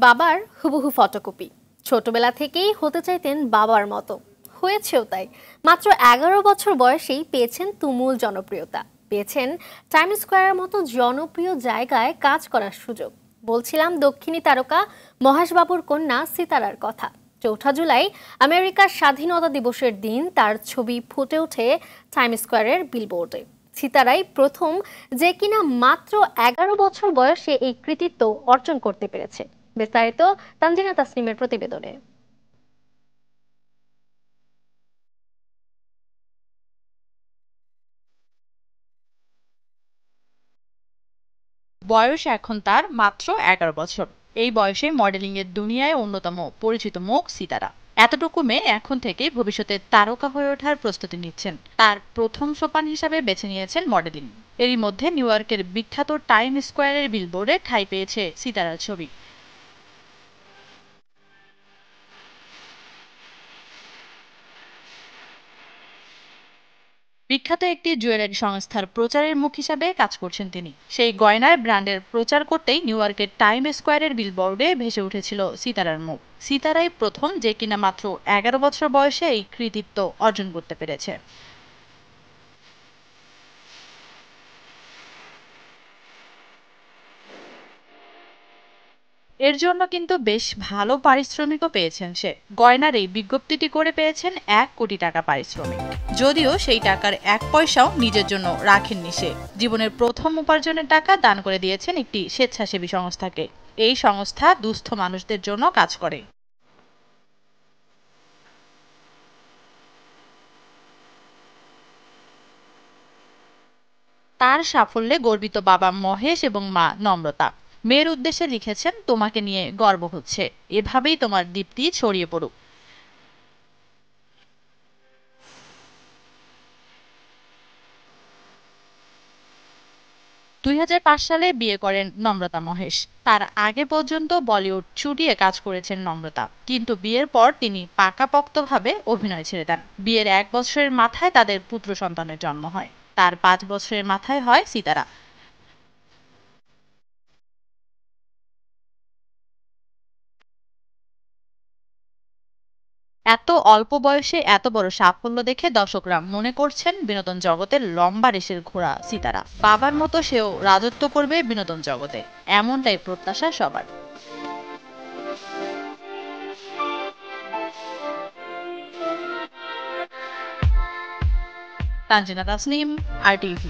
বাবার হুবহু ফটোকপি। ছোটবেলা থেকেই হতে চাইতেন বাবার মতো, হয়েছেও তাই। মাত্র 11 বছর বয়সেই পেয়েছেন তুমুল জনপ্রিয়তা, পেয়েছেন টাইম স্কোয়ারের মতো জনপ্রিয় জায়গায় কাজ করার সুযোগ। বলছিলাম দক্ষিণী তারকা মহেশবাবুর কন্যা সিতারার কথা। 4 জুলাই আমেরিকার স্বাধীনতা দিবসের দিন তার ছবি ফুটে ওঠে টাইম স্কোয়ারের বিলবোর্ডে। সিতারাই প্রথম যে কিনা মাত্র 11 বছর বয়সে এই কৃতিত্ব অর্জন করতে পেরেছে। বিস্তারিত তানজিনা তাসনিমের প্রতিবেদনে। বয়স এখন তার মাত্র 11 বছর। এই বয়সে মডেলিং এর দুনিয়ায় অন্যতম পরিচিত মুখ সিতারা। এতটুকু মেয়ে এখন থেকেই ভবিষ্যতে তারকা হয়ে ওঠার প্রস্তুতি নিচ্ছেন। তার প্রথম সোপান হিসাবে বেছে নিয়েছেন মডেলিং। এরই মধ্যে নিউ ইয়র্কের বিখ্যাত টাইম স্কোয়ারের বিলবোর্ডে ঠাঁই পেয়েছে সিতারার ছবি। বিখ্যাত একটি জুয়েলারি সংস্থার প্রচারের মুখ হিসাবে কাজ করছেন তিনি। সেই গয়নার ব্র্যান্ডের প্রচার করতেই নিউ ইয়র্কের টাইম স্কোয়ারের বিলবোর্ডে ভেসে উঠেছিল সিতারার মুখ। সিতারাই প্রথম যে কিনা মাত্র 11 বছর বয়সে এই কৃতিত্ব অর্জন করতে পেরেছে। এর জন্য কিন্তু বেশ ভালো পারিশ্রমিকও পেয়েছেন সে। গয়নার এই বিজ্ঞপ্তিটি করে পেয়েছেন 1 কোটি টাকা পারিশ্রমিক। যদিও সেই টাকার 1 পয়সাও নিজের জন্য রাখেননি সে। জীবনের প্রথম উপার্জনের টাকা দান করে দিয়েছেন একটি স্বেচ্ছাসেবী সংস্থাকে। এই সংস্থা দুস্থ মানুষদের জন্য কাজ করে। তার সাফল্যে গর্বিত বাবা মহেশ এবং মা নম্রতা। মেয়ের উদ্দেশ্যে লিখেছেন, তোমাকে নিয়ে গর্ব হচ্ছে, এভাবেই তোমার দীপ্তি ছড়িয়ে পড়ুক। 2005 সালে বিয়ে করেন নম্রতা মহেশ। তার আগে পর্যন্ত বলিউড চুটিয়ে কাজ করেছেন নম্রতা, কিন্তু বিয়ের পর তিনি পাকাপোক্তভাবে অভিনয় ছেড়ে দেন। বিয়ের 1 বছরের মাথায় তাদের পুত্র সন্তানের জন্ম হয়। তার 5 বছরের মাথায় হয় সিতারা। এত অল্প বয়সে এত বড় সাফল্য দেখে দর্শকরা মনে করছেন বিনোদন জগতের লম্বা রেসের ঘোড়া সিতারা। বাবার মতো সেও রাজত্ব করবে বিনোদন জগতে, এমনটাই প্রত্যাশা সবার। তানজিনা তাসনিম, আর টিভি।